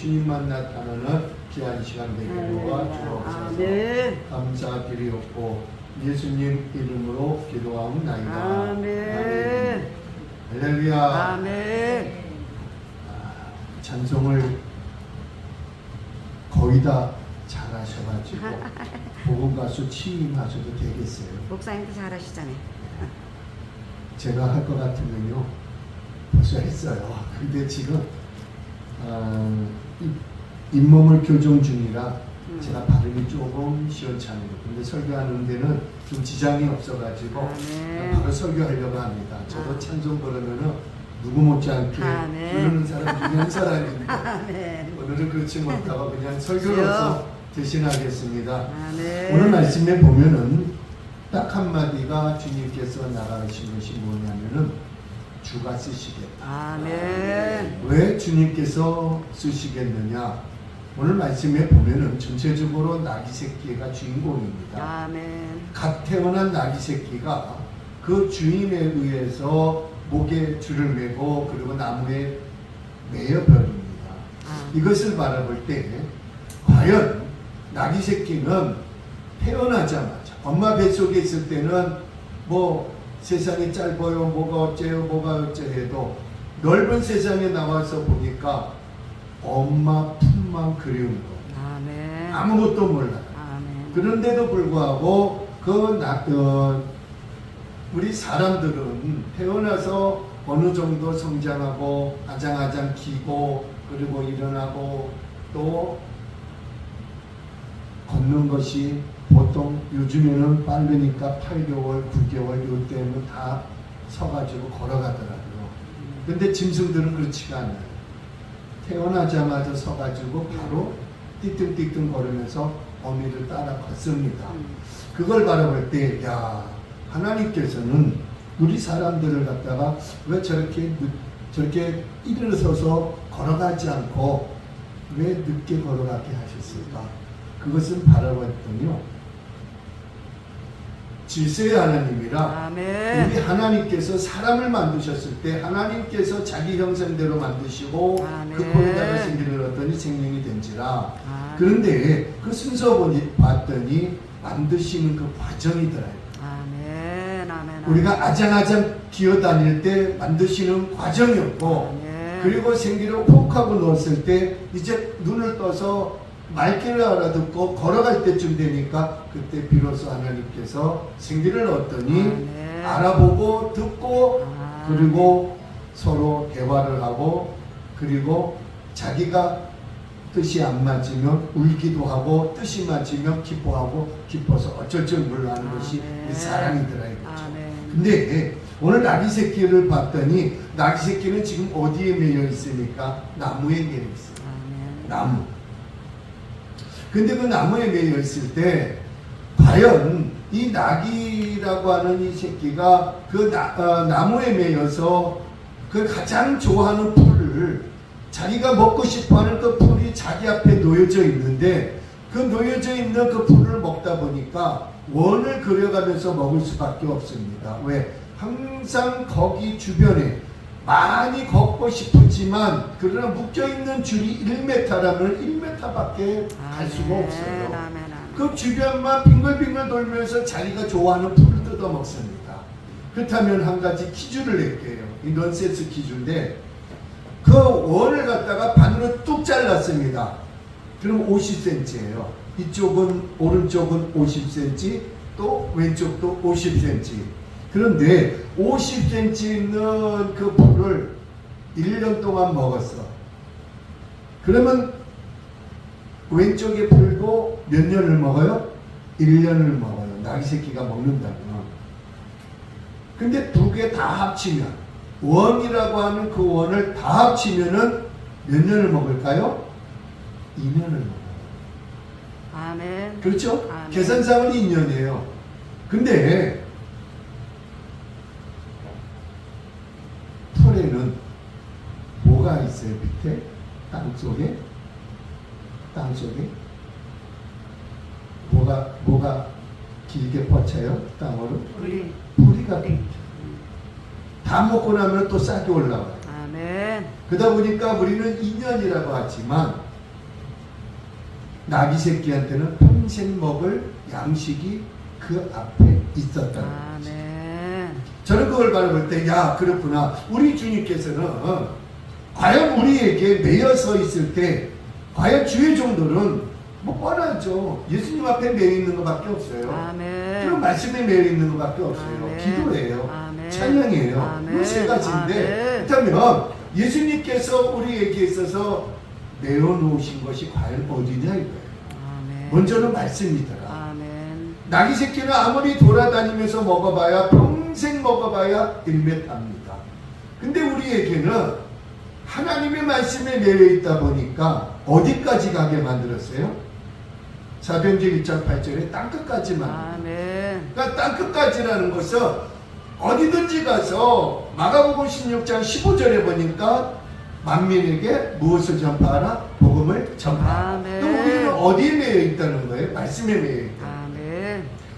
주님만 나타나는 귀한 시간 되게 도와주옵소서. 감사드리옵고 예수님 이름으로 기도하옵나이다. 아멘. 할렐루야. 아멘. 찬송을 거의 다 잘하셔가지고 복음 가수 취임하셔도 되겠어요. 목사님도 잘하시잖아요. 제가 할 것 같으면요 벌써 했어요. 근데 지금 잇몸을 교정 중이라 제가 발음이 조금 시원찮아요. 근데 설교하는 데는 좀 지장이 없어가지고 바로 설교하려고 합니다. 저도 찬송 부르면은 누구 못지않게 부르는 사람 중에 한 사람입니다. 오늘은 그렇지 못하고 그냥 설교로서 대신하겠습니다. 오늘 말씀에 보면은 딱 한마디가 주님께서 나가신 것이 뭐냐면은 주가 쓰시겠다. 아멘. 왜 주님께서 쓰시겠느냐? 오늘 말씀에 보면은 전체적으로 나귀 새끼가 주인공입니다. 아멘. 갓 태어난 나귀 새끼가 그 주인에 의해서 목에 줄을 매고 그리고 나무에 매여 버립니다. 이것을 바라볼 때 과연 나귀 새끼는 태어나자마자 엄마 뱃속에 있을 때는 뭐 세상이 짧아요 뭐가 어째요 뭐가 어째 해도 넓은 세상에 나와서 보니까 엄마 품만 그리운 거 아무것도 몰라요. 그런데도 불구하고 우리 사람들은 태어나서 어느 정도 성장하고 아장아장 기고 그리고 일어나고 또 걷는 것이 보통 요즘에는 빠르니까 8개월, 9개월 요때는 다 서가지고 걸어가더라고요. 근데 짐승들은 그렇지가 않아요. 태어나자마자 서가지고 바로 띠뚱띠뚱 걸으면서 어미를 따라 걷습니다. 그걸 바라볼 때 야 하나님께서는 우리 사람들을 갖다가 왜 저렇게 일어서서 걸어가지 않고 왜 늦게 걸어가게 하셨을까? 그것은 바라봤더니요 질서의 하나님이라 우리 하나님께서 사람을 만드셨을 때 하나님께서 자기 형상대로 만드시고 그 코에다가 생기를 얻더니 생명이 된지라. 그런데 그 순서 봤더니 만드시는 그 과정이더라고요. 우리가 아장아장 기어다닐 때 만드시는 과정이었고 그리고 생기를 훅 하고 넣었을 때 이제 눈을 떠서 말귀를 알아듣고 걸어갈 때쯤 되니까 그때 비로소 하나님께서 생기를 얻더니 알아보고 듣고 그리고 서로 대화를 하고 그리고 자기가 뜻이 안 맞으면 울기도 하고 뜻이 맞으면 기뻐하고 기뻐서 어쩔 줄 몰라 하는 것이 사랑이더라 이거죠. 근데 오늘 나귀 새끼를 봤더니 나귀 새끼는 지금 어디에 매여 있습니까? 나무에 매여 있어요. 나무. 근데 그 나무에 매여 있을 때 과연 이 나귀라고 하는 이 새끼가 그 나무에 매여서 그 가장 좋아하는 풀을 자기가 먹고 싶어하는 그 풀이 자기 앞에 놓여져 있는데 그 놓여져 있는 그 풀을 먹다 보니까 원을 그려가면서 먹을 수밖에 없습니다. 왜? 항상 거기 주변에 많이 걷고 싶지만 그러나 묶여있는 줄이 1m라면 1m밖에 갈 수가 없어요. 그 주변만 빙글빙글 돌면서 자기가 좋아하는 풀을 뜯어 먹습니다. 그렇다면 한 가지 퀴즈를 낼게요. 이 넌센스 퀴즈인데 그 원을 갖다가 반으로 뚝 잘랐습니다. 그럼 50cm예요. 이쪽은 오른쪽은 50cm 또 왼쪽도 50cm. 그런데 50cm 있는 그 풀을 1년 동안 먹었어. 그러면 왼쪽의 풀도 몇 년을 먹어요? 1년을 먹어요. 나귀 새끼가 먹는다면. 근데 두 개 다 합치면 원이라고 하는 그 원을 다 합치면은 몇 년을 먹을까요? 2년을 먹어요. 아멘. 그렇죠? 아멘. 계산상은 2년이에요. 근데 풀에는 뭐가 있어요? 밑에? 땅속에? 뭐가 길게 뻗쳐요? 땅으로? 뿌리가 다 먹고 나면 또 싹이 올라와요. 아멘. 그러다 보니까 우리는 2년이라고 하지만 나귀 새끼한테는 평생 먹을 양식이 그 앞에 있었다는 거죠. 저는 그걸 바라볼 때, 야, 그렇구나. 우리 주님께서는 과연 우리에게 매여서 있을 때, 과연 주의 정도는 뭐 뻔하죠. 예수님 앞에 매여 있는 것밖에 없어요. 그럼 말씀에 매여 있는 것밖에 없어요. 기도예요. 찬양이에요. 이 세 가지인데, 그렇다면 예수님께서 우리에게 있어서 매여 놓으신 것이 과연 어디냐 이거예요. 먼저는 말씀이더라. 나귀 새끼는 아무리 돌아다니면서 먹어봐야 평생 먹어봐야 일мет합니다. 근데 우리에게는 하나님의 말씀에 매여 있다 보니까 어디까지 가게 만들었어요? 사도행전 1장 8절에 땅끝까지만. 그러니까 땅끝까지라는 것은 어디든지 가서 마가복음 16장 15절에 보니까 만민에게 무엇을 전파하라? 복음을 전파하라. 그럼 우리는 어디에 매여 있다는 거예요? 말씀에 매여 있다.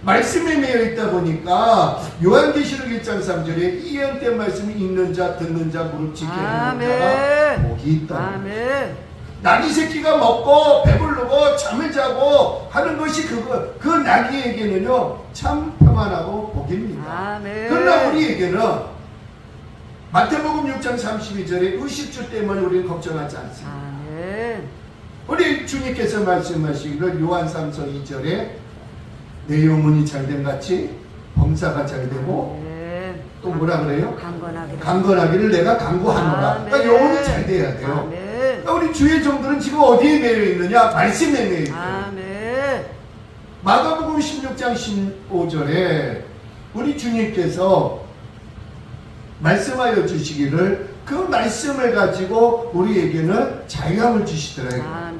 말씀에 매여 있다 보니까 요한계시록 1장 3절에 이 예언된 말씀이 읽는 자, 듣는 자, 무릎 지키는 자가 복이 있다. 나귀 새끼가 먹고 배부르고 잠을 자고 하는 것이 그 나귀에게는요 참 평안하고 복입니다. 그러나 우리에게는 마태복음 6장 32절에 의식주 때문에 우리는 걱정하지 않습니다. 우리 주님께서 말씀하시기를 요한 3서 2절에 내 영혼이 잘된 같이 범사가 잘되고 또 뭐라 그래요? 강건하기를 내가 강구하노라. 그러니까 영혼이 잘 돼야 돼요. 그러니까 우리 주의 종들은 지금 어디에 매여 있느냐? 말씀에 매여 있어요. 마가복음 16장 15절에 우리 주님께서 말씀하여 주시기를 그 말씀을 가지고 우리에게는 자유함을 주시더라고요.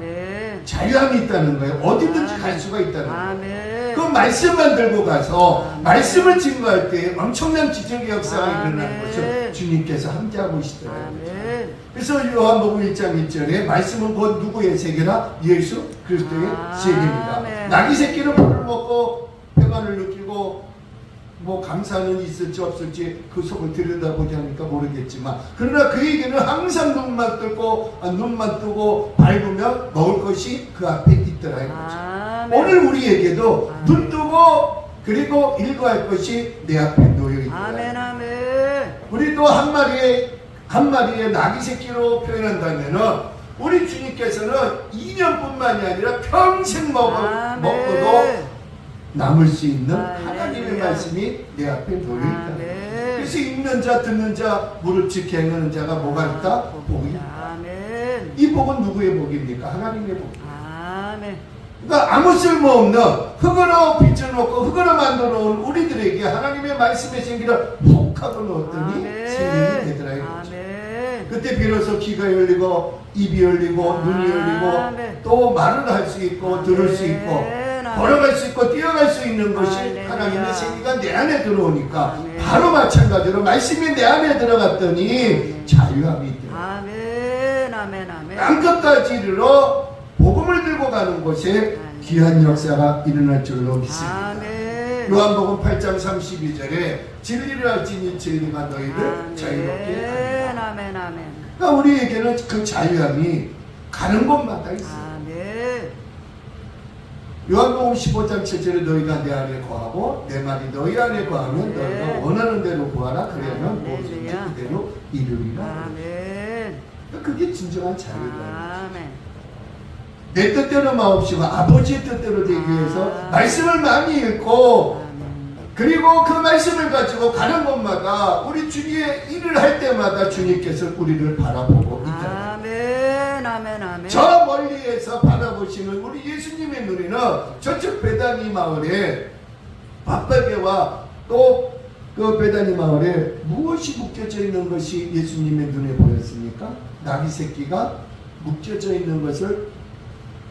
자유함이 있다는 거예요. 어디든지 갈 수가 있다는 거예요. 그 말씀만 들고 가서 말씀을 증거할 때 엄청난 기적의 역사가 일어나는 것을 주님께서 함께하고 계시더라고요. 그래서 요한복음 1장 1절에 말씀은 곧 누구의 세계나? 예수 그리스도의 세계입니다. 나귀 새끼는 밥을 먹고 평안을 느끼고 뭐 감사는 있을지 없을지 그 속을 들여다보지 않으니까 모르겠지만 그러나 그에게는 항상 눈만 뜨고 밟으면 먹을 것이 그 앞에 있더라 이거죠. 오늘 우리에게도 눈 뜨고 그리고 읽어야 할 것이 내 앞에 놓여 있더라. 우리도 한 마리의 나귀 새끼로 표현한다면은 우리 주님께서는 2년뿐만이 아니라 평생 먹어도 남을 수 있는 하나님의 말씀이 내 앞에 놓여있다. 그래서 읽는 자, 듣는 자, 무릎 지켜 행하는 자가 뭐가 있다? 복이 있다. 이 복은 누구의 복입니까? 하나님의 복. 그러니까 아무 쓸모없는 흙으로 빚을 놓고 흙으로 만들어 놓은 우리들에게 하나님의 말씀의 생기를 푹 하고 넣었더니 생명이 되더라 이거죠. 그때 비로소 귀가 열리고 입이 열리고 눈이 열리고 또 말을 할 수 있고 들을 수 있고 걸어갈 수 있고 뛰어갈 수 있는 것이 하나님의 생기가 내 안에 들어오니까 바로 마찬가지로 말씀이 내 안에 들어갔더니 자유함이 있더라. 땅끝까지 이르러 복음을 들고 가는 곳에 귀한 역사가 일어날 줄로 믿습니다. 요한복음 8장 32절에 진리를 알지니 진리가 너희를 자유롭게 하리라. 그러니까 우리에게는 그 자유함이 가는 곳마다 있어요. 요한복음 15장 7절에 너희가 내 안에 거하고 내 말이 너희 안에 거하면 너희가 원하는 대로 구하라. 그러면 무엇이든지 그대로 이루리라. 그게 진정한 자유다. 내 뜻대로 마옵시고 아버지의 뜻대로 되기 위해서 말씀을 많이 읽고 그리고 그 말씀을 가지고 가는 곳마다 우리 주님의 일을 할 때마다 주님께서 우리를 바라보고 있다. 저 멀리에서 바라보시는 우리 예수님의 눈에는 저쪽 베다니 마을에 밭베개와 또 그 베다니 마을에 무엇이 묶여져 있는 것이 예수님의 눈에 보였습니까? 나귀 새끼가 묶여져 있는 것을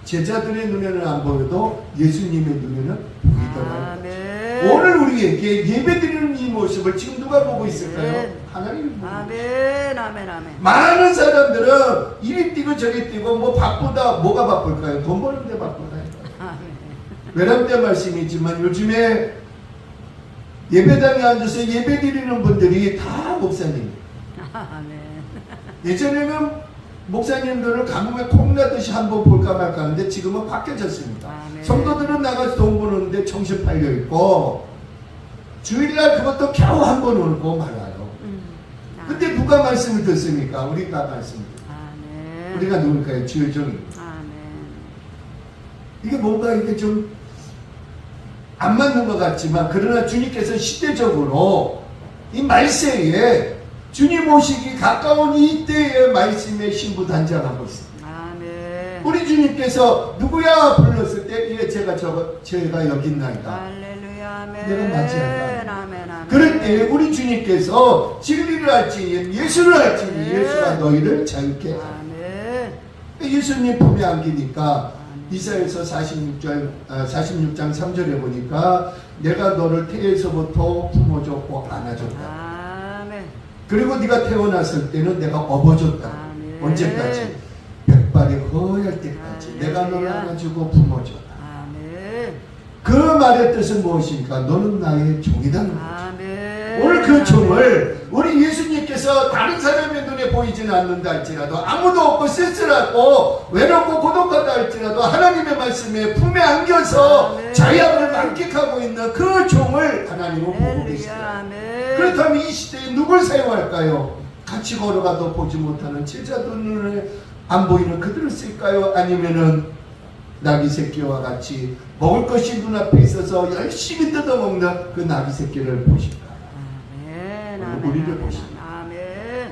제자들의 눈에는 안 보여도 예수님의 눈에는 보이더라고요. 오늘 우리에게 예배드리는 이 모습을 지금 누가 보고 있을까요? 하나님이 보고 있어요. 많은 사람들은 이리 뛰고 저리 뛰고 뭐 바쁘다. 뭐가 바쁠까요? 돈 버는데 바쁘다. 외람돼 말씀이지만 요즘에 예배당에 앉아서 예배드리는 분들이 다 목사님. 예전에는 목사님들을 가뭄에 콩나듯이 한번 볼까 말까 하는데 지금은 바뀌어졌습니다. 성도들은 나가서 돈 버는데 정신 팔려 있고 주일날 그것도 겨우 한번 울고 말아요. 근데 누가 말씀을 듣습니까? 우리가 말씀을 듣습니다. 우리가 누굴까요? 주의 종입니다. 이게 뭔가 이게 좀 안 맞는 것 같지만 그러나 주님께서 시대적으로 이 말세에 주님 오시기 가까운 이때의 말씀에 신부단장하고 있습니다. 우리 주님께서 누구야 불렀을 때 예, 제가 여기 있나이다. 내가 맞이한다. 그럴 때 우리 주님께서 진리를 할지니 예수를 할지니 예수가 너희를 자유케 하라. 예수님 품에 안기니까 이사야서 46장 3절에 보니까 내가 너를 태에서부터 품어줬고 안아줬다. 그리고 네가 태어났을 때는 내가 업어줬다. 언제까지? 백발이 허할 때까지 내가 너를 안아주고 품어줬다. 그 말의 뜻은 무엇입니까? 너는 나의 종이라는 거죠. 오늘 그 종을 우리 예수님께서 다른 사람의 눈에 보이지는 않는다 할지라도 아무도 없고 쓸쓸하고 외롭고 고독하다 할지라도 하나님의 말씀에 품에 안겨서 자유함을 만끽하고 있는 그 종을 하나님은 보고 계시다. 그렇다면 이 시대에 누굴 사용할까요? 같이 걸어가도 보지 못하는 제자도 눈에 안 보이는 그들을 쓸까요? 아니면은 나귀 새끼와 같이 먹을 것이 눈앞에 있어서 열심히 뜯어먹는 그 나귀 새끼를 보실까? 우리를 보십니다.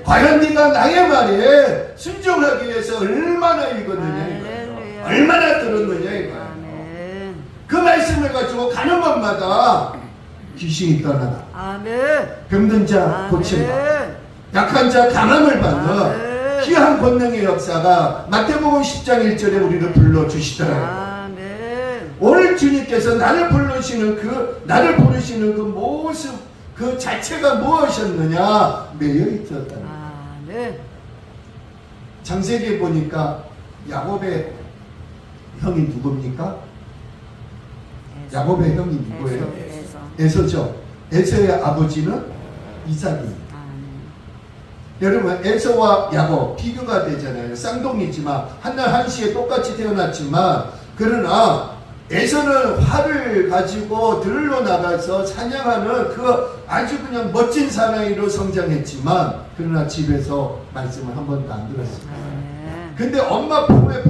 과연 네가 나의 말에 순종하기 위해서 얼마나 읽었느냐 이거예요. 얼마나 들었느냐 이거예요. 그 말씀을 가지고 가는 곳마다 귀신이 떠나라. 병든 자 고침받아. 약한 자 강함을 받는 귀한 권능의 역사가 마태복음 10장 1절에 우리를 불러주시더라고요. 오늘 주님께서 나를 부르시는 그 모습 그 자체가 무엇이었느냐? 매여 있었다는 거예요. 창세기에 보니까 야곱의 형이 누굽니까? 야곱의 형이 누구예요? 에서죠. 에서의 아버지는 이삭입니다. 여러분 에서와 야곱 비교가 되잖아요. 쌍둥이지만 한날 한시에 똑같이 태어났지만 그러나 에서는 활을 가지고 들로 나가서 사냥하는 그 아주 그냥 멋진 사나이로 성장했지만 그러나 집에서 말씀을 한 번도 안 들었습니다. 근데 엄마 품에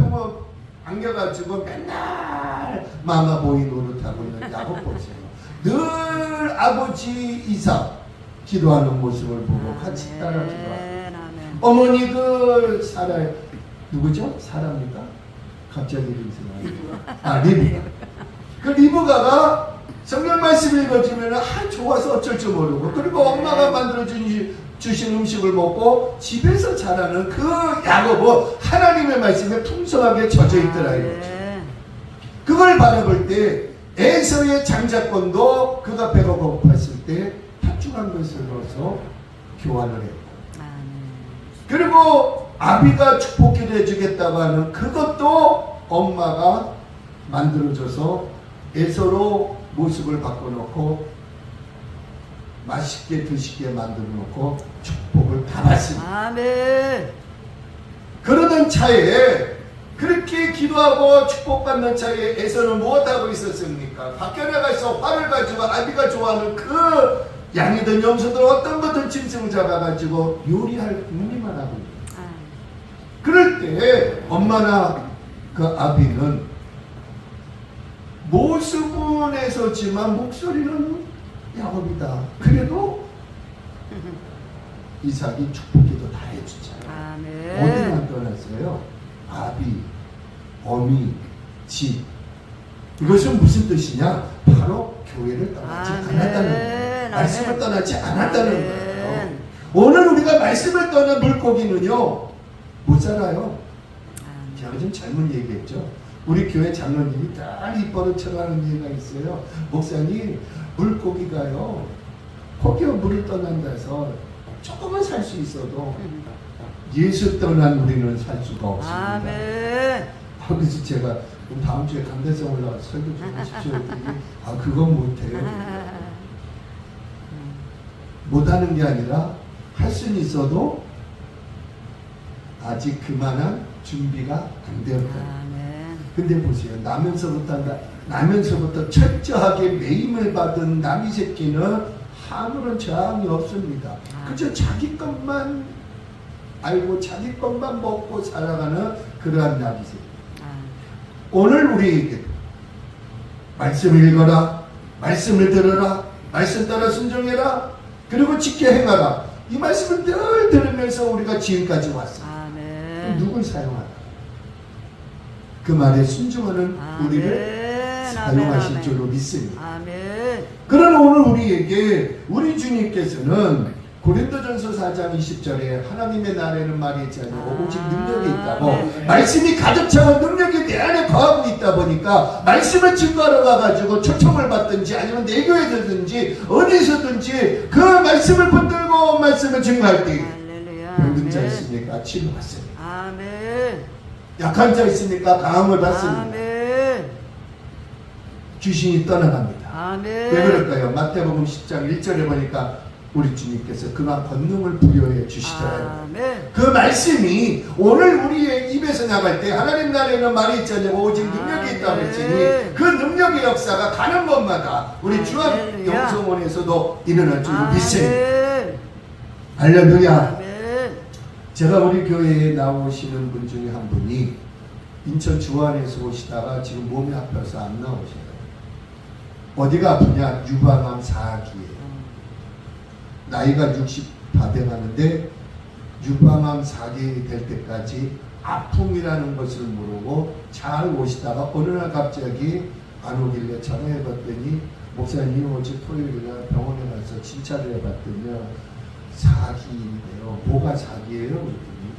안겨가지고 맨날 마마보이 노릇하고 있는 야곱 보세요. 늘 아버지 이삭 기도하는 모습을 보고 같이 따라 기도하세요. 어머니들 누구죠? 사라입니까? 갑자기 이름이 생각나요. 리브가. 그 리브가가 성경 말씀 읽어주면 좋아서 어쩔 줄 모르고 그리고 엄마가 만들어주신 음식을 먹고 집에서 자라는 그 야곱은 하나님의 말씀에 풍성하게 젖어 있더라 이거죠. 그걸 바라볼 때 에서의 장자권도 그가 배가 고팠을 때 팥죽한 것으로서 교환을 했고 그리고 아비가 축복기도 해주겠다고 하는 그것도 엄마가 만들어줘서 에서로 모습을 바꿔놓고 맛있게 드시게 만들어놓고 축복을 받았습니다. 그러던 차에 그렇게 기도하고 축복받는 차에 에서는 무엇하고 있었습니까? 밖에 나가서 활을 가지고 아비가 좋아하는 그 양이든 염소든 어떤 것든 짐승을 잡아가지고 요리할 궁리만 하고 있어요. 그럴 때 엄마나 그 아비는 모습은 에서지만 목소리는 야곱이다. 그래도 이삭이 축복기도 다 해주잖아요. 어디만 떠났어요? 아비, 어미, 집. 이것은 무슨 뜻이냐? 바로 교회를 떠나지 않았다는 거예요. 말씀을 떠나지 않았다는 거예요. 오늘 우리가 말씀을 떠난 물고기는요 못 살아요. 제가 좀 잘못 얘기했죠. 우리 교회 장로님이 딱 입버릇처럼 하는 얘기가 있어요. 목사님, 물고기가요 혹여 물을 떠난다 해서 조금은 살 수 있어도 예수 떠난 우리는 살 수가 없습니다. 그래서 제가 그럼 다음 주에 강대성 올라가서 설교 좀 하십시오 했더니 그건 못해요. 못하는 게 아니라 할 수는 있어도 아직 그만한 준비가 안 되었다. 아멘. 근데 보세요. 나면서부터 철저하게 매임을 받은 남이 새끼는 아무런 저항이 없습니다. 그저 자기 것만 알고 자기 것만 먹고 살아가는 그러한 남이 새끼. 오늘 우리에게 말씀을 읽어라, 말씀을 들어라, 말씀 따라 순종해라, 그리고 지켜 행하라. 이 말씀을 늘 들으면서 우리가 지금까지 왔습니다. 아멘. 누굴 사용하라? 그 말에 순종하는 우리를 사용하실 아멘. 줄로 믿습니다. 아멘. 그러나 오늘 우리에게 우리 주님께서는 고린도전서 4장 20절에 하나님의 나라에는 말이 있지 않고 오직 능력이 있다고, 말씀이 가득 차고 능력이 내 안에 거하고 있다 보니까 말씀을 증거하러 가가지고 초청을 받든지 아니면 내 교회에 들든지 어디서든지 그 말씀을 붙들고 말씀을 증거할 때 병든 자 있으니까 치료받습니다. 아멘. 약한 자 있으니까 강함을 받습니다. 아멘. 귀신이 떠나갑니다. 아멘. 왜 그럴까요? 마태복음 10장 1절에 보니까 우리 주님께서 그만 권능을 부여해 주시더라고요. 아멘. 그 말씀이 오늘 우리의 입에서 나갈 때 하나님 나라에는 말이 있지 않냐고 오직 능력이 있다고 했으니 그 능력의 역사가 가는 곳마다 우리 주한 영성원에서도 일어날 줄로 믿습니다. 할렐루야. 아멘. 제가 우리 교회에 나오시는 분 중에 한 분이 인천 주안에서 오시다가 지금 몸이 아파서 안 나오셔요. 어디가 아프냐? 유방암 4기예요. 나이가 60 다 돼가는데 유방암 4기 될 때까지 아픔이라는 것을 모르고 잘 오시다가 어느 날 갑자기 안 오길래 전화해봤더니 목사님 어제 토요일에 병원에 가서 진찰을 해봤더니 4기인데요. 뭐가 4기예요? 그랬더니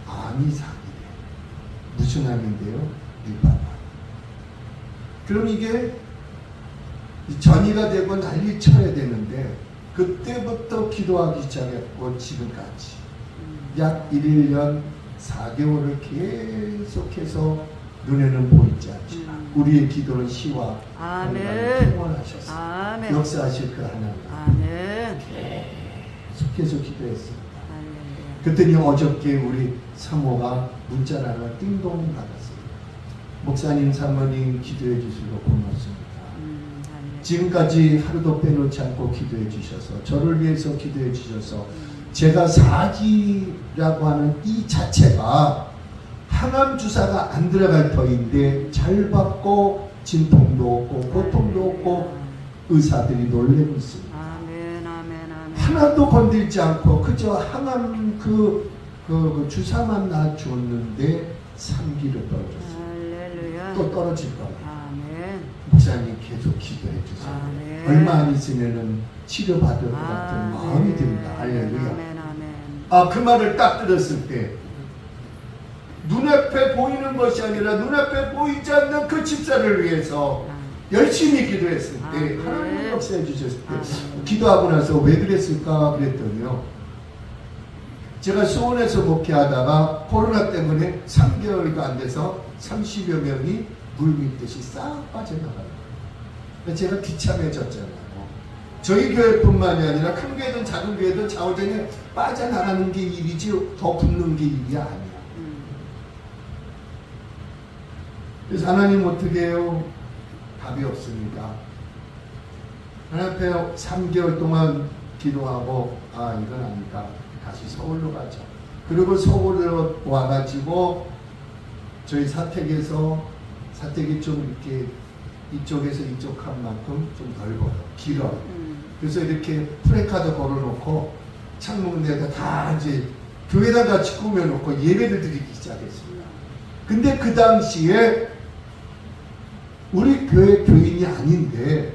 암이 4기래요. 무슨 암인데요? 유방암. 그럼 이게 전이가 되고 난리 쳐야 되는데 그때부터 기도하기 시작했고 지금까지 약 1년 4개월을 계속해서 눈에는 보이지 않지만 우리의 기도는 시와 평온하셔서 아멘. 역사하실 그 하나님 아멘. 계속해서 기도했습니다. 아멘. 그랬더니 어저께 우리 사모가 문자를 하나 띵동 받았어요. 목사님 사모님 기도해 주셔서 고맙습니다. 지금까지 하루도 빼놓지 않고 기도해 주셔서 저를 위해서 기도해 주셔서 제가 4기라고 하는 이 자체가 항암 주사가 안 들어갈 터인데 잘 받고 진통도 없고 고통도 없고 의사들이 놀래고 있습니다. 아멘. 아멘. 아멘. 하나도 건들지 않고 그저 항암 그 주사만 놔줬는데 3기를 떨어졌어요. 할렐루야. 또 떨어질 겁니다. 아멘. 목사님 계속 기도해 주세요. 아멘. 얼마 안 있으면은 치료받을 것 같은 마음이 듭니다. 할렐루야. 아멘. 아멘. 그 말을 딱 들었을 때 눈앞에 보이는 것이 아니라 눈앞에 보이지 않는 그 집사를 위해서 열심히 기도했을 때 하나님 역사해 주셨을 때 기도하고 나서 왜 그랬을까 그랬더니요. 제가 수원에서 목회하다가 코로나 때문에 3개월도 안 돼서 30여 명이 물 밀듯이 싹 빠져나가요. 제가 비참해졌잖아요. 저희 교회뿐만이 아니라 큰 교회든 작은 교회든 좌우전에 빠져나가는 게 일이지 더 붙는 게 일이 아니야. 그래서 하나님 어떻게 해요? 답이 없습니다. 하나님 앞에 3개월 동안 기도하고 이건 아니다. 다시 서울로 가자. 그리고 서울로 와가지고 저희 사택이 좀 이렇게 이쪽에서 이쪽 한 만큼 좀 넓어요. 길어요. 그래서 이렇게 프레카드 걸어놓고 창문 데다 다 이제 교회당 같이 꾸며놓고 예배를 드리기 시작했습니다. 근데 그 당시에 우리 교회 교인이 아닌데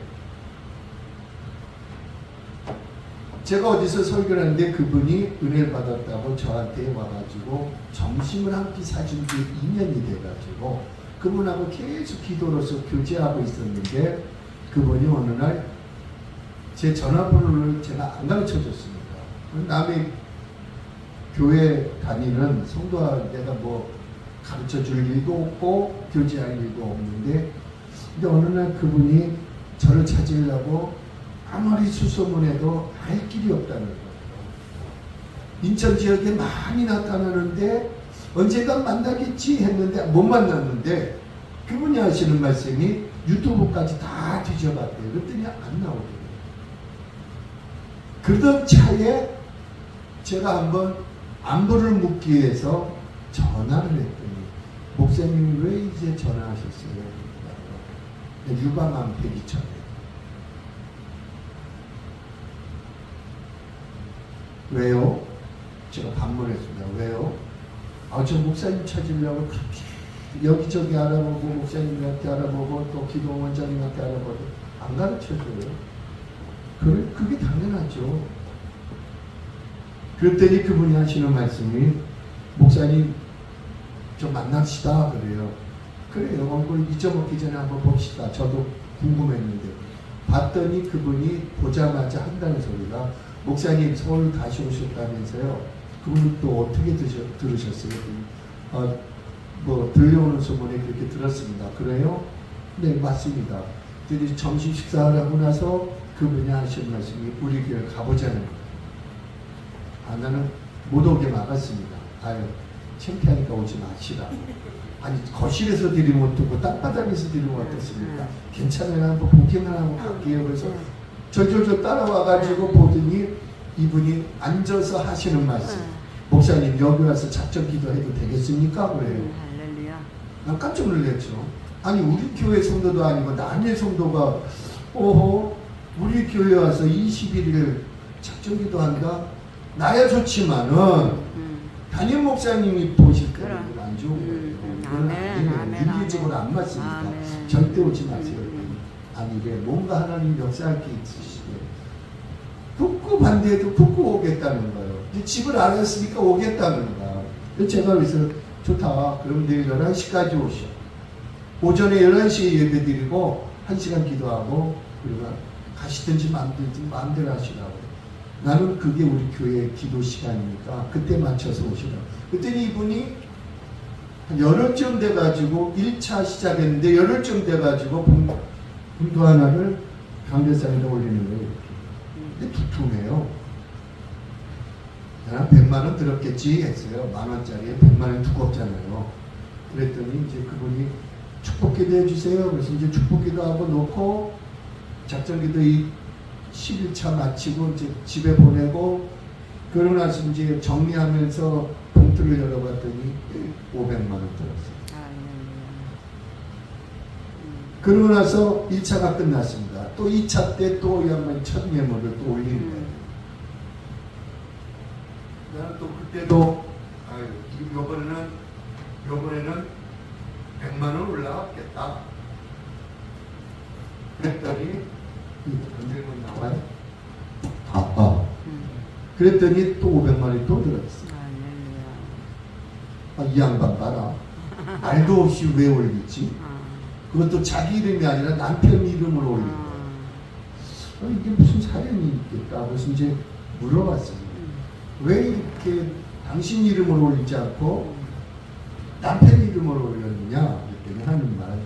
제가 어디서 설교를 하는데 그분이 은혜를 받았다고 저한테 와가지고 점심을 한 끼 사준 지 2년이 돼가지고 그분하고 계속 기도로서 교제하고 있었는데 그분이 어느 날 제 전화번호를 제가 안 가르쳐줬습니다. 남의 교회 다니는 성도와 내가 뭐 가르쳐줄 일도 없고 교제할 일도 없는데 근데 어느 날 그분이 저를 찾으려고 아무리 수소문해도 알 길이 없다는 거예요. 인천 지역에 많이 나타나는데 언젠간 만나겠지 했는데 못 만났는데 그분이 하시는 말씀이 유튜브까지 다 뒤져봤대요. 그랬더니 안 나오더래요. 그러던 차에 제가 한번 안부를 묻기 위해서 전화를 했더니 목사님이 왜 이제 전화하셨어요? 유방암 되기 전에. 왜요? 제가 반문했습니다. 왜요? 저 목사님 찾으려고 그렇게 여기저기 알아보고 목사님한테 알아보고 또 기도원장님한테 알아보고 안 가르쳐줘요. 그게 당연하죠. 그랬더니 그분이 하시는 말씀이 목사님 좀 만납시다 그래요. 그래요. 얼굴 잊어먹기 전에 한번 봅시다. 저도 궁금했는데 봤더니 그분이 보자마자 한다는 소리가 목사님 서울 다시 오셨다면서요. 그분이 또 어떻게 들으셨어요? 뭐 들려오는 소문에 그렇게 들었습니다. 그래요? 네 맞습니다. 그랬더니 점심 식사를 하고 나서 그분이 하신 말씀이 우리 교회 가보자는 거예요. 나는 못 오게 막았습니다. 창피하니까 오지 마시라. 아니 거실에서 드리면 어떻고 땅바닥에서 드리면 어떻습니까? 괜찮아요. 한번 보기만 하고 갈게요. 그래서 저절저 따라와가지고 보더니 이분이 앉아서 하시는 말씀. 목사님 여기 와서 작전 기도해도 되겠습니까? 그래요. 할렐루야. 난 깜짝 놀랐죠. 아니 우리 교회 성도도 아니고 남의 성도가 우리 교회 와서 21일 작전 기도한다? 나야 좋지만은 담임 목사님이 보실 때는 안 좋은 거예요. 윤리적으로 안 맞습니다. 절대 오지 마세요. 아니 이게 뭔가 하나님 역사할 게 있으시게 붙고 반대해도 붙고 오겠다는 거예요. 집을 알았으니까 오겠다는 거야. 제가 그래서 좋다. 그럼 내일 11시까지 오셔. 오전에 11시에 예배 드리고 1시간 기도하고 그리고 가시든지 만들든지 마음대로 하시라고. 나는 그게 우리 교회의 기도 시간이니까 그때 맞춰서 오시라고. 그랬더니 이분이 한 열흘쯤 돼가지고 1차 시작했는데 열흘쯤 돼가지고 봉투 하나를 강대상에다 올리는 거예요. 이렇게. 근데 두툼해요. 한 100만원 들었겠지 했어요. 만원짜리에 100만원 두껍잖아요. 그랬더니 이제 그분이 축복기도 해주세요. 그래서 이제 축복기도 하고 놓고 작전기도 11차 마치고 이제 집에 보내고 그러고 나서 이제 정리하면서 봉투를 열어봤더니 500만 원 들었어요. 그러고 나서 1차가 끝났습니다. 또 2차 때 또 이 양반이 첫 메모를 또 올린 거예요. 나는 또 그때도 요번에는 100만 원 올라갔겠다. 그랬더니 건들면 나와요. 그랬더니 또 500만 원이 또 들어있어요. 이 양반 봐라. 말도 없이 왜 올리지? 그것도 자기 이름이 아니라 남편 이름을 올리고. 이게 무슨 사연이 있겠다. 그래서 이제 물어봤어요. 왜 이렇게 당신 이름을 올리지 않고 남편 이름을 올렸느냐? 그랬더니 하는 말.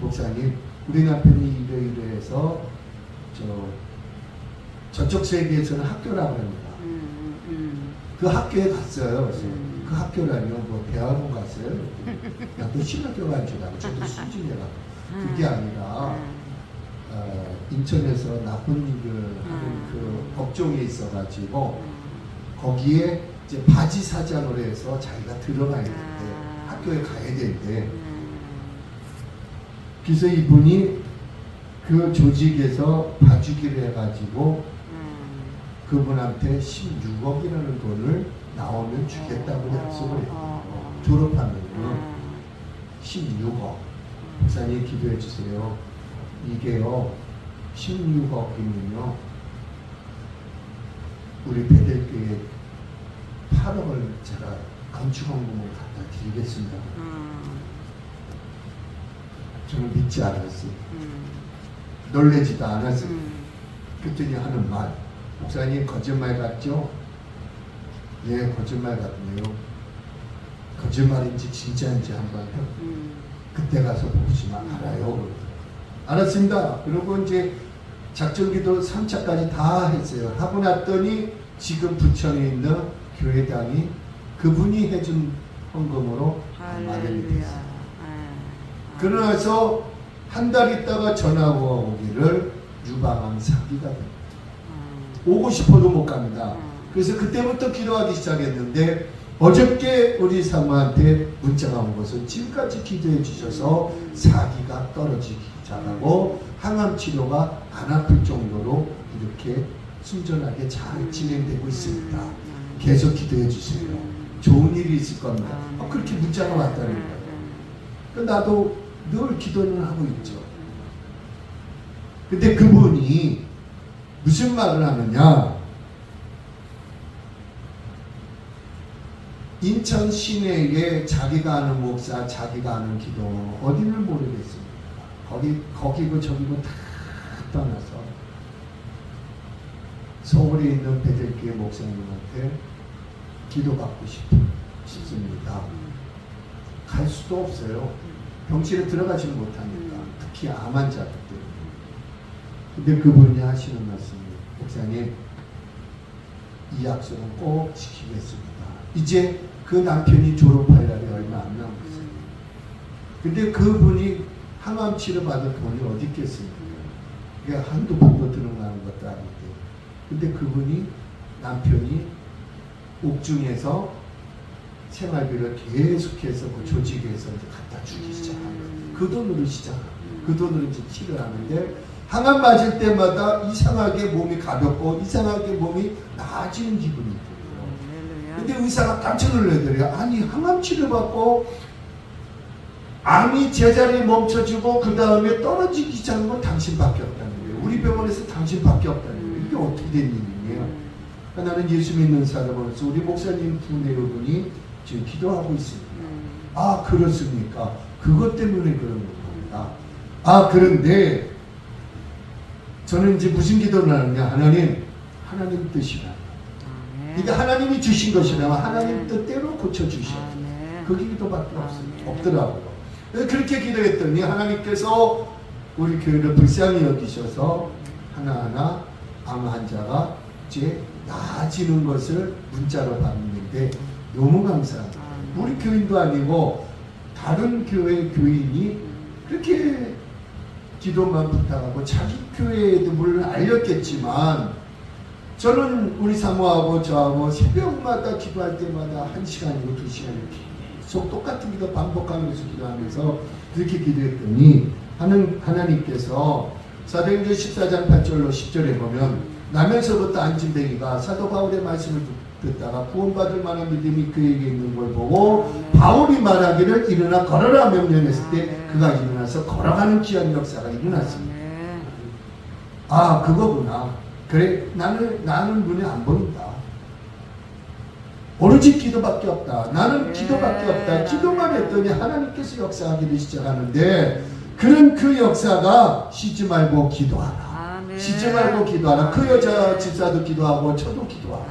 목사님, 우리 남편이 이래이래해서 저쪽 세계에서는 학교라고 합니다. 그 학교에 갔어요. 그래서 그 학교라니요, 뭐 대학원 갔어요. 야, 너 신학교 간 줄 알고 저도 수준이라. 그게 아니라 인천에서 나쁜 일을 하는 그 법정에 있어가지고 거기에 이제 바지 사장으로 해서 자기가 들어가야 될 때 학교에 가야 될 때. 그래서 이분이 그 조직에서 봐주기를 해가지고 그분한테 16억이라는 돈을 나오면 주겠다고 약속을 했거든요. 졸업하면요. 16억. 목사님 기도해 주세요. 이게요. 16억이면요. 우리 베델교회 8억을 제가 건축원금을 갖다 드리겠습니다. 저는 믿지 않았어요. 놀래지도 않았어요. 그랬더니 하는 말. 목사님 거짓말 같죠? 예, 거짓말 같네요. 거짓말인지 진짜인지 한번 그때 가서 보시면 알아요. 알았습니다. 그리고 이제 작전기도 3차까지 다 했어요. 하고 났더니 지금 부천에 있는 교회당이 그분이 해준 헌금으로 마련이 할렐루야. 됐어요. 그러나서 한 달 있다가 전화가 오기를 유방암 사기가 됩니다. 오고 싶어도 못 갑니다. 그래서 그때부터 기도하기 시작했는데 어저께 우리 사모한테 문자가 온 것은 지금까지 기도해 주셔서 사기가 떨어지기 시작하고 항암 치료가 안 아플 정도로 이렇게 순전하게 잘 진행되고 있습니다. 계속 기도해 주세요. 좋은 일이 있을 겁니다. 그렇게 문자가 왔다는 거예요. 나도 늘 기도는 하고 있죠. 근데 그분이 무슨 말을 하느냐? 인천 시내에 자기가 아는 목사, 자기가 아는 기도 어디를 모르겠습니다. 거기고 저기고 다 떠나서 서울에 있는 베들교회 목사님한테 기도받고 싶습니다. 갈 수도 없어요. 병실에 들어가지는 못하니까. 특히 암 환자들 때문에. 근데 그분이 하시는 말씀이 목사님 이 약속은 꼭 지키겠습니다. 이제 그 남편이 졸업할 날이 얼마 안 남았어요. 근데 그분이 항암 치료 받을 돈이 어디 있겠습니까? 그게 한두 푼도 들어가는 것도 아닌데. 근데 그분이 남편이 옥중에서 생활비를 계속해서 그 조직에서 이제 갖다 주기 시작한 거예요. 그 돈으로 시작합니다. 그 돈으로 이제 치료를 하는데 항암 맞을 때마다 이상하게 몸이 가볍고 이상하게 몸이 나아지는 기분이 들어요. 근데 의사가 깜짝 놀라더래요. 아니 항암 치료받고 암이 제자리에 멈춰주고 그 다음에 떨어지기 시작한 건 당신밖에 없다는 거예요. 우리 병원에서 당신밖에 없다는 거예요. 이게 어떻게 된 일이에요? 나는 예수 믿는 사람으로서 우리 목사님 두 내분이 지금 기도하고 있습니다. 아 그렇습니까? 그것 때문에 그런 겁니다. 아 그런데 저는 이제 무슨 기도를 하느냐? 하나님 뜻이라. 이게 하나님이 주신 것이라면 하나님 뜻대로 고쳐주셔야 돼요. 그 기도밖에 없더라고요. 그렇게 기도했더니 하나님께서 우리 교회를 불쌍히 여기셔서 하나하나 암 환자가 이제 나아지는 것을 문자로 받는데 너무 감사합니다. 우리 교인도 아니고 다른 교회 교인이 그렇게 기도만 부탁하고 자기 교회에도 물론 알렸겠지만 저는 우리 사모하고 저하고 새벽마다 기도할 때마다 1시간이고 2시간이고 계속 똑같은 기도 반복하면서 기도하면서 그렇게 기도했더니 하나님께서 사도행전 14장 8절로 10절에 보면 나면서부터 안진뱅이가 사도 바울의 말씀을 듣다가 구원받을 만한 믿음이 그에게 있는 걸 보고 바울이 말하기를 일어나 걸어라 명령했을 때 그가 일어나서 걸어가는 귀한 역사가 일어났습니다. 아 그거구나. 그래 나는 눈에 안 보인다. 오로지 기도밖에 없다. 나는 기도밖에 없다. 기도만 했더니 하나님께서 역사하기를 시작하는데 그런 그 역사가 쉬지 말고 기도하라. 쉬지 말고 기도하라. 그 여자 집사도 기도하고 저도 기도하고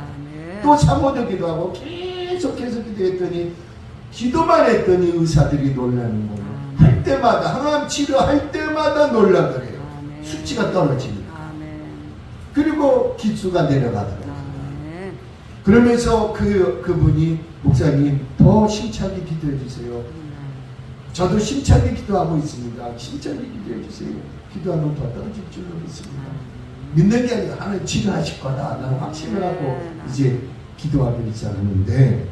또 사모도 기도하고 계속해서 기도했더니 기도만 했더니 의사들이 놀라는 거예요. 할 때마다 항암 치료할 때마다 놀라더래요. 수치가 떨어지니까. 그리고 기수가 내려가더라고요. 그러면서 그분이 목사님 더 심차게 기도해 주세요. 저도 심차게 기도하고 있습니다. 심차게 기도해 주세요. 기도하면 더 떨어질 줄로 믿습니다. 믿는 게 아니라 하나님 치료하실 거다. 나는 확신을 하고 이제 기도하기 시작하는데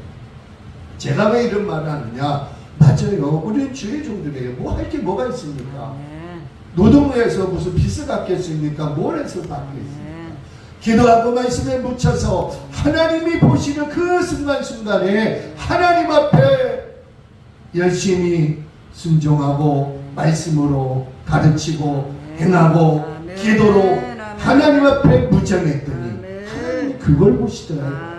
제가 왜 이런 말을 하느냐? 맞아요. 우리는 주의 종들이에요. 뭐 할 게 뭐가 있습니까? 노동해서 무슨 빚을 갚겠습니까? 뭘 해서 갚겠습니까? 기도하고 말씀에 묻혀서 하나님이 보시는 그 순간순간에 하나님 앞에 열심히 순종하고 말씀으로 가르치고 행하고 기도로 하나님 앞에 무장했더니 하나님이 그걸 보시더라고요.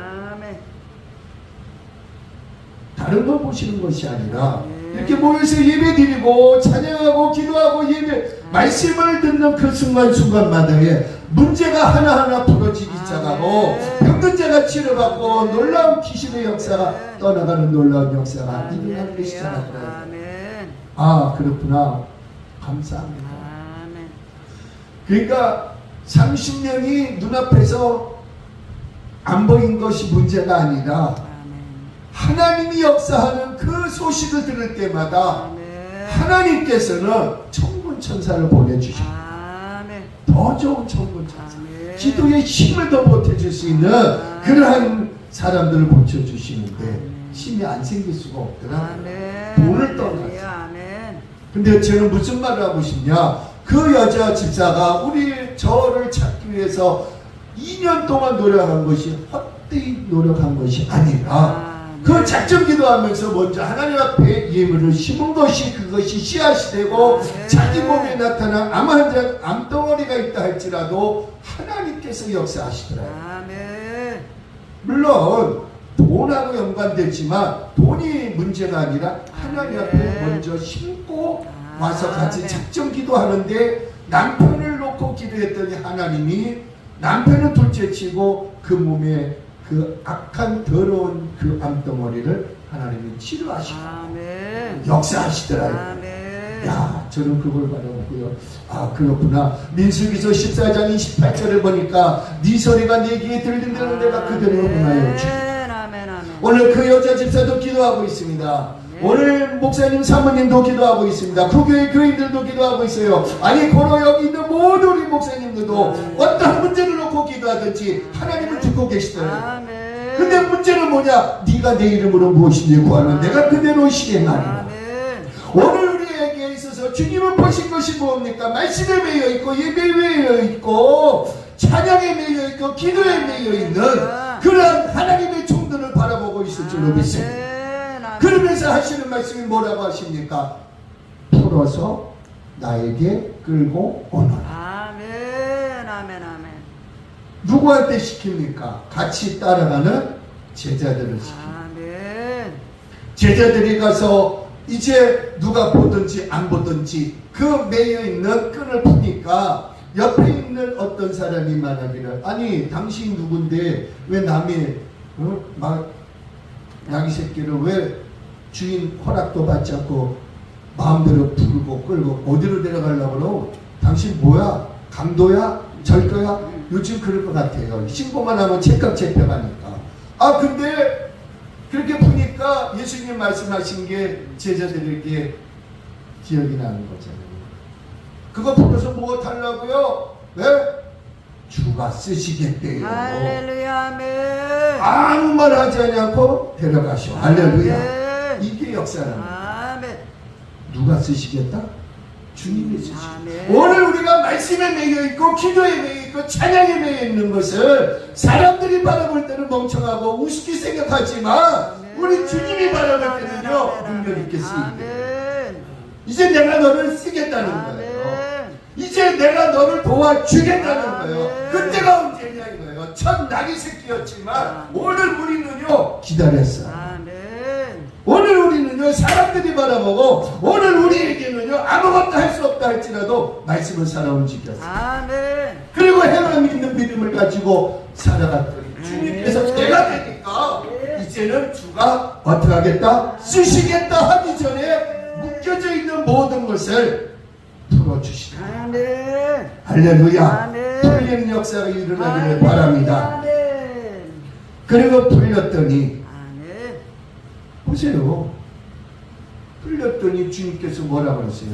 다른 걸 보시는 것이 아니라 이렇게 모여서 예배 드리고 찬양하고 기도하고 예배 말씀을 듣는 그 순간순간마다에 문제가 하나하나 풀어지기 시작하고 병든 자가 치료받고 놀라운 귀신의 역사가 떠나가는 놀라운 역사가 일어나기 시작하더라고요. 아 그렇구나. 감사합니다. 그러니까 30년이 눈앞에서 안 보인 것이 문제가 아니라 하나님이 역사하는 그 소식을 들을 때마다 아멘. 하나님께서는 천군 천사를 보내주십니다. 아멘. 더 좋은 천군 천사, 아멘. 기도에 힘을 더 보태줄 수 있는 그러한 사람들을 보쳐주시는데 힘이 안 생길 수가 없더라고요. 아멘. 돈을 떠나서. 아멘. 근데 저는 무슨 말을 하고 싶냐, 그 여자 집사가 저를 찾기 위해서 2년 동안 노력한 것이 헛되이 노력한 것이 아니라 그 작전 기도하면서 먼저 하나님 앞에 예물을 심은 것이 그것이 씨앗이 되고 자기 몸에 나타난 암덩어리가 있다 할지라도 하나님께서 역사하시더라고요. 아멘. 물론 돈하고 연관되지만 돈이 문제가 아니라 하나님 앞에 먼저 심고 와서 같이 작전 기도하는데 남편을 놓고 기도했더니 하나님이 남편을 둘째치고 그 몸에 그 악한 더러운 그 암덩어리를 하나님이 치료하시고 아멘. 역사하시더라고요. 아멘. 야, 저는 그걸 바라보고요. 아, 그렇구나. 민수기서 14장 28절을 보니까 네 소리가 내 귀에 들린다는 데가 그대로 나요. 아멘. 아멘. 오늘 그 여자 집사도 기도하고 있습니다. 오늘 목사님 사모님도 기도하고 있습니다. 그 교회 교인들도 기도하고 있어요. 아니 고로 여기 있는 모든 우리 목사님들도 어떤 문제를 놓고 기도하든지 하나님을 듣고 계시더라고요. 아멘. 근데 문제는 뭐냐? 네가 내 이름으로 무엇인지 구하면 내가 그대로 실행하리라. 아멘. 오늘 우리에게 있어서 주님을 보신 것이 뭡니까? 말씀에 매여 있고 예배에 매여 있고 찬양에 매여 있고 기도에 매여 있는 그런 하나님의 종들을 바라보고 있을 줄로 믿습니다. 그러면서 하시는 말씀이 뭐라고 하십니까? 풀어서 나에게 끌고 오너라. 아멘. 아멘. 아멘. 누구한테 시킵니까? 같이 따라가는 제자들을 시킵니다. 아멘. 제자들이 가서 이제 누가 보든지 안 보든지 그 매여있는 끈을 푸니까 옆에 있는 어떤 사람이 말하기를, 아니 당신 누군데 왜 남의 막 나귀 새끼를 왜 주인 허락도 받지 않고 마음대로 부르고 끌고 어디로 데려가려고 그러고, 당신 뭐야? 강도야? 절거야? 요즘 그럴 것 같아요. 신고만 하면 책각 잡혀가니까. 아 근데 그렇게 보니까 예수님 말씀하신 게 제자들에게 기억이 나는 거잖아요. 그거 보면서 뭐 달라고요? 네? 주가 쓰시겠대요. 할렐루야. 아멘. 아무 말 하지 않고 데려가시오. 할렐루야. 아멘. 이게 역사라는 거예요. 아멘. 누가 쓰시겠다? 주님이 쓰시겠다. 아멘. 오늘 우리가 말씀에 매여 있고 기도에 매여 있고 찬양에 매여 있는 것을 사람들이 바라볼 때는 멍청하고 우습게 생각하지만 우리 주님이 바라볼 때는요 능력 있게 쓰이게 돼요. 이제 내가 너를 쓰겠다는 거예요. 이제 내가 너를 도와주겠다는 거예요. 그때가 언제냐 이거예요. 첫 나귀 새끼였지만 오늘 우리는요 기다렸어요. 오늘 우리는요 사람들이 바라보고 오늘 우리에게는요 아무것도 할 수 없다 할지라도 말씀을 살아온 지켰어요. 그리고 해가 믿는 믿음을 가지고 살아갔더니 주님께서 내가 되니까 이제는 주가 어떻게 하겠다? 쓰시겠다 하기 전에 묶여져 있는 모든 것을 풀어주시다. 할렐루야. 풀리는 역사가 일어나기를 바랍니다. 그리고 풀렸더니 보세요. 풀렸더니 주님께서 뭐라고 하세요?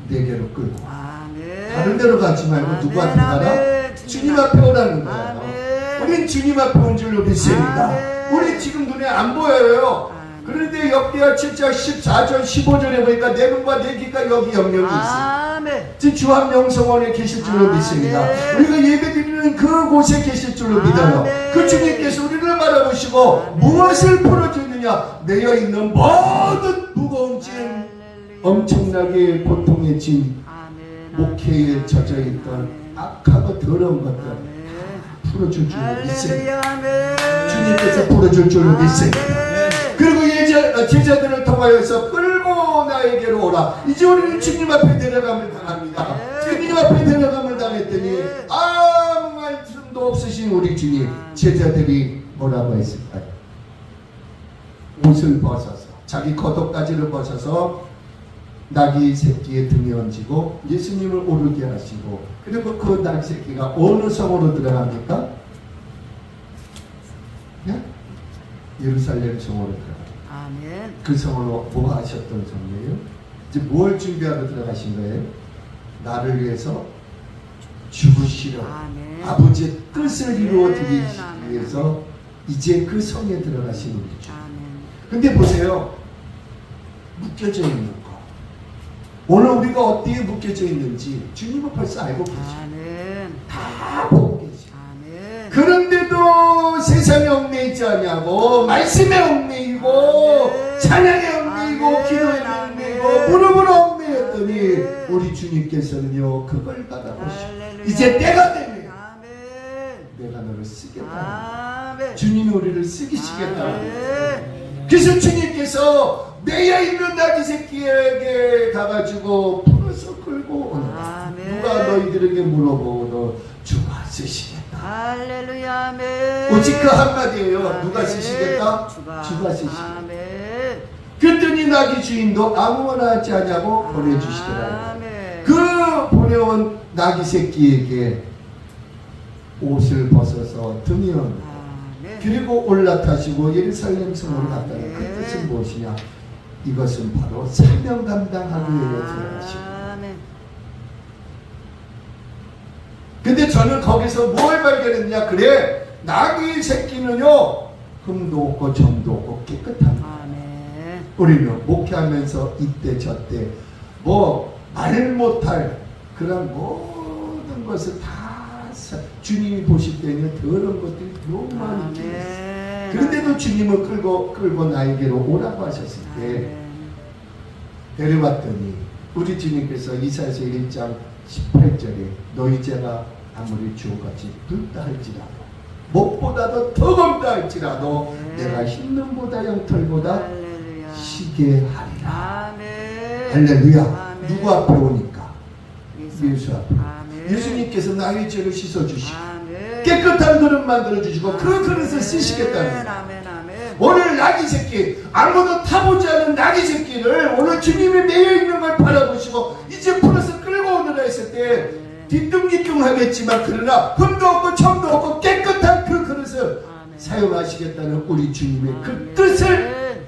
내게로 끌고 와. 다른 데로 가지 말고 누구한테 가라? 주님 앞에 오라는 거예요. 우린 주님 앞에 온 줄로 믿습니다. 우리 지금 눈에 안 보여요. 그런데 역대하 7장 14절 15절에 보니까 내 눈과 내 귀가 여기 영역이 있어요. 지금 주한 영성원에 계실 줄로 믿습니다. 우리가 예배드리는 그곳에 계실 줄로 믿어요. 그 주님께서 우리를 바라보시고 무엇을 풀어주느냐? 매여 있는 모든 무거운 짐, 엄청나게 고통의 짐, 목회에 젖어 있던 악하고 더러운 것들 다 풀어줄 줄로 믿습니다. 주님께서 풀어줄 줄로 믿습니다. 그리고 제자들을 통하여서 끌고 나에게로 오라. 이제 우리는 주님 앞에 데려감을 당합니다. 주님 앞에 데려감을 당했더니 아무 말씀도 없으신 우리 주님, 제자들이 뭐라고 했을까요? 옷을 벗어서 자기 겉옷까지를 벗어서 나귀 새끼의 등에 얹고 예수님을 오르게 하시고, 그리고 그 나귀 새끼가 어느 성으로 들어갑니까? 네? 예루살렘 성으로 들어갑니다. 아멘. 그 성으로 뭐 하셨던 성이에요? 이제 뭘 준비하러 들어가신 거예요? 나를 위해서 죽으시려 아멘. 아버지의 뜻을 이루어 드리기 아멘. 위해서 이제 그 성에 들어가신 우리 주. 아멘. 근데 보세요. 묶여져 있는 거. 오늘 우리가 어디에 묶여져 있는지 주님은 벌써 알고 계시죠. 아멘. 다 보고 계시죠. 아멘. 그런데도 세상에 얽매이지 않냐고, 말씀에 얽매이고, 아멘. 찬양에 얽매이고, 아멘. 기도에 얽매이고, 무릎으로 얽매였더니 아멘. 우리 주님께서는요 그걸 받아보시고 할렐루야. 이제 때가 되면 아멘. 내가 너를 쓰겠다. 아멘. 주님이 우리를 쓰기시겠다. 아멘. 그래서 주님께서 매여 있는 나귀 새끼에게 가가지고 풀어서 끌고 오너라. 아멘. 누가 너희들에게 물어보고 주가 쓰시겠다. 할렐루야. 아멘. 오직 그 한마디예요. 아멘. 누가 쓰시겠다? 주가 쓰시겠다. 아멘. 그랬더니 나귀 주인도 아무거나 하지 않냐고 보내주시더라. 아멘. 그 보내온 나귀 새끼에게 옷을 벗어서 드면 아멘. 그리고 올라타시고 예루살렘 성으로 갔다는 그 아멘. 뜻은 무엇이냐? 이것은 바로 사명 감당하기 위해 들어가시고. 아멘. 근데 저는 거기서 뭘 발견했냐? 그래, 나귀 새끼는요 흠도 없고 점도 없고 깨끗한 거야. 아멘. 우리는 목회하면서 이때 저때 뭐 말 못할 그런 모든 것을 다 주님이 보실 때는 더러운 것들이 너무 많이 있어요. 아멘. 그런데도 주님은 끌고 나에게로 오라고 하셨을 때 아멘. 데려왔더니 우리 주님께서 이사야서 1장 18절에 너희 죄가 아무리 주옥같이 붉다 할지라도 목보다도 더 검다 할지라도 네. 내가 흰눈보다 영털보다 할렐루야. 시게 하리라. 아멘. 할렐루야. 아멘. 누구 앞에 오니까? 예수 앞에. 아멘. 예수님께서 나의 죄를 씻어주시고 아멘. 깨끗한 그릇 만들어주시고 그 그릇을 쓰시겠다는 거예요. 아멘. 아멘. 오늘 나귀 새끼, 아무도 타보지 않은 나귀 새끼를 오늘 주님이 매여있는 걸 바라보시고 이제 풀어서 끌고 오느라 했을 때 뒤뚱뒤뚱하겠지만 그러나 흠도 없고 점도 없고 깨끗한 그 그릇을 아멘. 사용하시겠다는 우리 주님의 그 아멘. 뜻을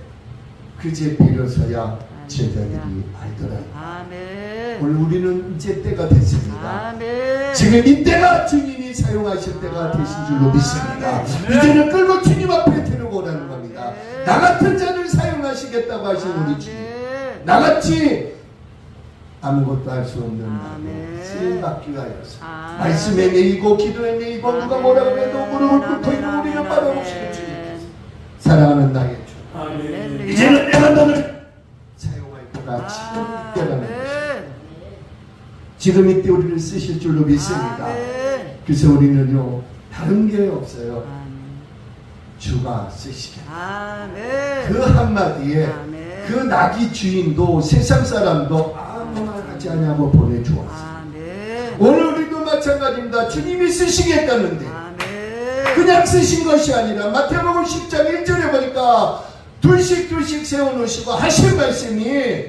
그제 비로소야 제자들이 알더라. 아멘. 오늘 우리는 이제 때가 됐습니다. 아멘. 지금 이때가 주님이 사용하실 때가 되신 줄로 믿습니다. 이제는 끌고 주님 앞에 데리고 오라는 겁니다. 나 같은 자를 사용하시겠다고 하신 우리 주님. 나같이 아무것도 할 수 없는 나를 쓰임받기 위하여서 말씀에 매이고 기도에 매이고 누가 뭐라 그래도 무릎을 꿇고 있는 우리를 받아보시는 주님께서 사랑하는 나의 주, 아멘. 이제는 내가 너를 사용할 때가 지금 이때라는 것입니다. 지금 이때 우리를 쓰실 줄로 믿습니다. 아멘. 그래서 우리는요 다른 게 없어요. 아멘. 주가 쓰시겠다. 아멘. 그 한마디에 아멘. 그 나귀 주인도 세상 사람도 아무 말 하지 않냐고 보내주었어요. 아멘. 오늘 우리도 마찬가지입니다. 주님이 쓰시겠다는데 아멘. 그냥 쓰신 것이 아니라 마태복음 10장 1절에 보니까 둘씩 세워놓으시고 하신 말씀이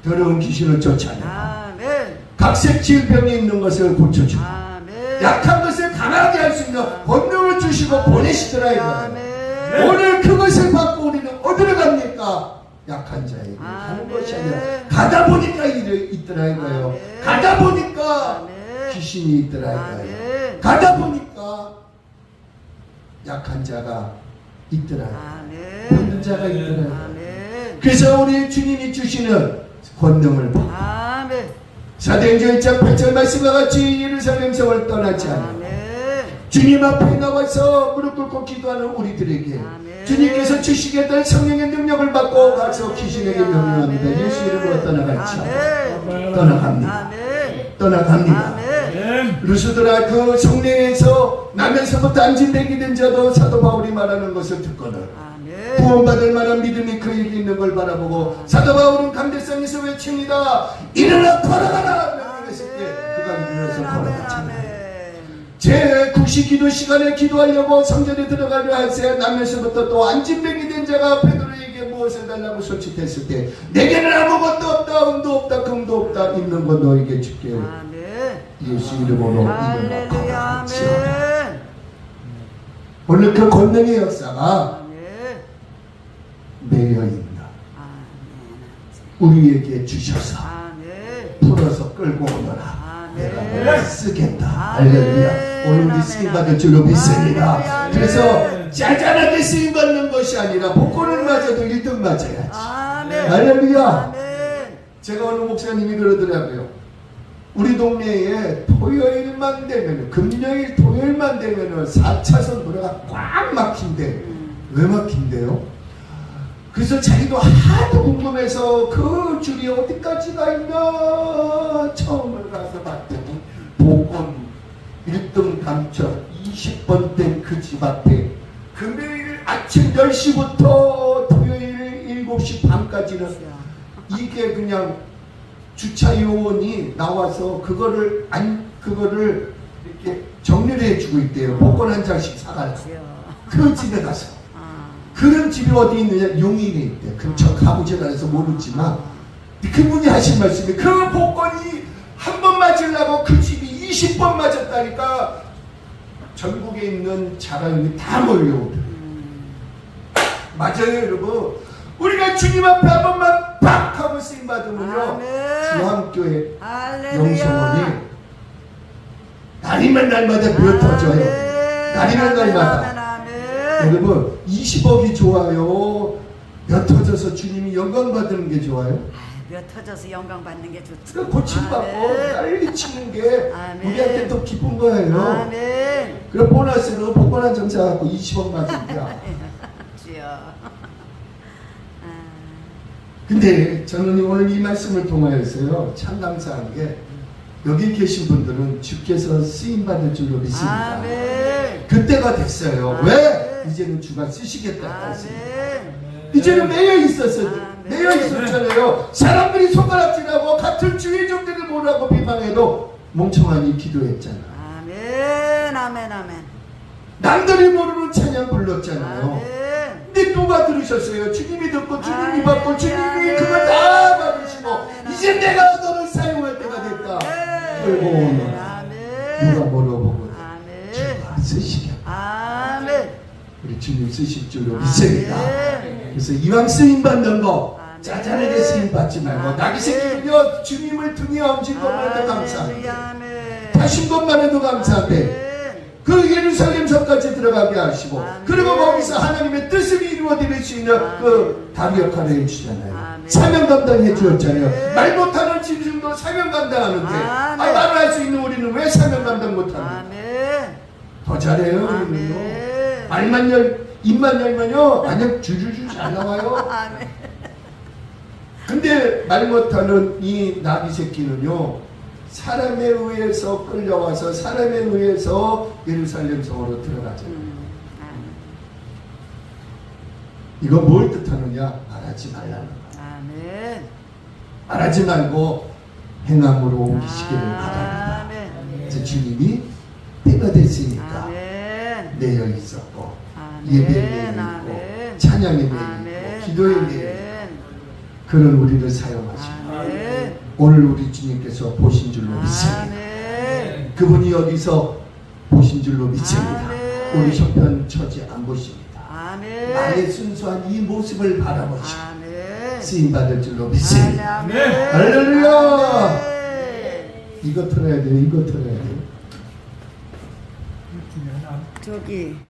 더러운 귀신을 쫓아내고 아멘. 각색 질병이 있는 것을 고쳐주고 아멘. 약한 것을 강하게 할 수 있는 권능을 주시고 보내시더라 이거예요. 아멘. 오늘 그것을 받고 우리는 어디로 갑니까? 약한 자에게 하는 것이 아니라 가다 보니까 일이 있더라 이거예요. 아멘. 가다 보니까 아멘. 귀신이 있더라 이거예요. 아멘. 가다 보니까 약한 자가 있더라. 아멘. 모든 자가 있더라. 아멘. 그래서 우리 주님이 주시는 권능을 받고 아멘. 사도행전 1장 8절 말씀과 같이 예루살렘 성을 떠나지 않아 아멘. 주님 앞에 나와서 무릎 꿇고 기도하는 우리들에게 아멘. 주님께서 주시겠다는 성령의 능력을 받고 가서 귀신에게 명령합니다. 예수 이름으로 떠나갈지어다. 아멘. 떠나갑니다. 아멘. 떠나갑니다. 아멘. 루스드라 그 성내에서 나면서부터 안진되게 된 자도 사도 바울이 말하는 것을 듣거늘 아멘. 구원받을 만한 믿음이 그에게 있는 걸 바라보고 사도 바울은 감대성에서 외칩니다. 일어나 걸어가라! 명령했을 때 그가 일어나서 걸어갔잖아요. 제 9시 기도 시간에 기도하려고 성전에 들어가려 할새 나면서부터 또 안진병이 된 자가 베드로에게 무엇을 달라고 소집했을 때 내게는 아무것도 없다, 은도 없다, 금도 없다, 있는 거 너에게 줄게. 아멘. 예수 이름으로 일어나 할렐루야. 걸어가지어다. 오늘 그 권능의 역사가 아멘. 매여 있나 아멘. 우리에게 주셔서 아멘. 풀어서 끌고 오너라. 내가 아멘. 너를 쓰겠다. 아멘. 할렐루야. 오늘 우리 아멘. 쓰임받을 줄로 믿습니다. 아멘. 그래서 짜잘하게 쓰임받는 것이 아니라 복권을 맞아도 1등 맞아야지. 아멘. 할렐루야. 아멘. 제가 어느 목사님이 그러더라고요. 우리 동네에 토요일만 되면, 금요일 토요일만 되면 4차선 도로가 꽉 막힌대. 왜 막힌대요? 그래서 자기도 하도 궁금해서 그 줄이 어디까지가 있나 처음을 가서 봤더니 복권 1등 당첨 20번 된 그 집 앞에 금요일 아침 10시부터 토요일 7시 반까지는 이게 그냥 주차 요원이 나와서 그거를 이렇게 정리를 해주고 있대요. 복권 한 장씩 사가지고 그 집에 가서. 그런 집이 어디 있느냐? 용인에 있대. 근처 가보지도 않아서 모르지만 그분이 하신 말씀이 그 복권이 한 번 맞으려고 그 집이 20번 맞았다니까 전국에 있는 자랑이 다 몰려오더라고요. 맞아요 여러분. 우리가 주님 앞에 한 번만 팍 하고 쓰임 받으면요 중앙교회 영성원이 날이면 날마다 몇 터져요. 날이면 날마다. 여러분 20억이 좋아요? 몇 터져서 주님이 영광 받는 게 좋아요? 몇 터져서 영광 받는 게 좋죠. 그 고침받고 난리 치는 게 아멘. 우리한테 더 기쁜 거예요. 아멘. 그럼 보너스로 복권 한 장 사갖고 20억 맞은 거야. 주여. 근데 저는 오늘 이 말씀을 통하여서요 참 감사한 게 여기 계신 분들은 주께서 쓰임받을 줄로 믿습니다. 아멘. 그때가 됐어요. 아멘. 왜? 이제는 주가 쓰시겠다고 했습니다. 아멘. 이제는 매여 있었어요. 아멘. 매여 있었잖아요. 사람들이 손가락질하고 같은 주의 종들을 뭐라고 비방해도 멍청하니 기도했잖아. 아멘. 아멘. 아멘. 남들이 모르는 찬양 불렀잖아요. 아멘. 근데 누가 들으셨어요? 주님이 듣고 주님이 아멘. 받고 주님이 아멘. 그걸 다 받으시고 아멘. 이제 내가 너를 사용할 때가 됐다. 끌고 오너라. 누가 물어보고 아멘. 주가 쓰시겠다. 아멘. 우리 주님 쓰실 줄로 믿습니다. 아멘. 그래서 이왕 쓰임 받는 거 아멘. 짜잘하게 쓰임 받지 말고 아멘. 나이 새끼며 주님을 등에 얹은 것만 해도 감사합니다. 아멘. 하신 것만 해도 감사한데 아멘. 그 예루살렘성까지 들어가게 하시고 아멘. 그리고 거기서 하나님의 뜻을 이루어드릴 수 있는 그 다리 역할을 해주잖아요. 아멘. 사명 감당해 주었잖아요. 아멘. 말 못하는 짐승도 사명 감당하는데 아멘. 말을 할 수 있는 우리는 왜 사명 감당 못합니까? 아멘. 더 잘해요 우리는요. 입만 열면요 그냥 줄줄줄 잘 나와요. 아멘. 근데 말 못하는 이 나비 새끼는요 사람에 의해서 끌려와서 사람에 의해서 예루살렘 성으로 들어가잖아요. 이거 뭘 뜻하느냐? 말하지 말라는 거야. 아멘. 말하지 말고 행함으로 옮기시기를 바랍니다. 아멘. 그래서 주님이 때가 됐으니까 아멘. 내여 있었고 아멘. 예배에 내여 있고 아멘. 찬양에 내여 아멘. 있고 기도에 내여 있고 아멘. 그런 우리를 사용하시고 아멘. 오늘 우리 주님께서 보신 줄로 믿습니다. 아멘. 그분이 여기서 보신 줄로 믿습니다. 아멘. 우리 형편 처지 안 보십니다. 아멘. 나의 순수한 이 모습을 바라보시고 아멘. 쓰임받을 줄로 믿습니다. 아멘. 할렐루야. 아멘. 이거 틀어야 돼요. 이거 틀어야 돼요. 저기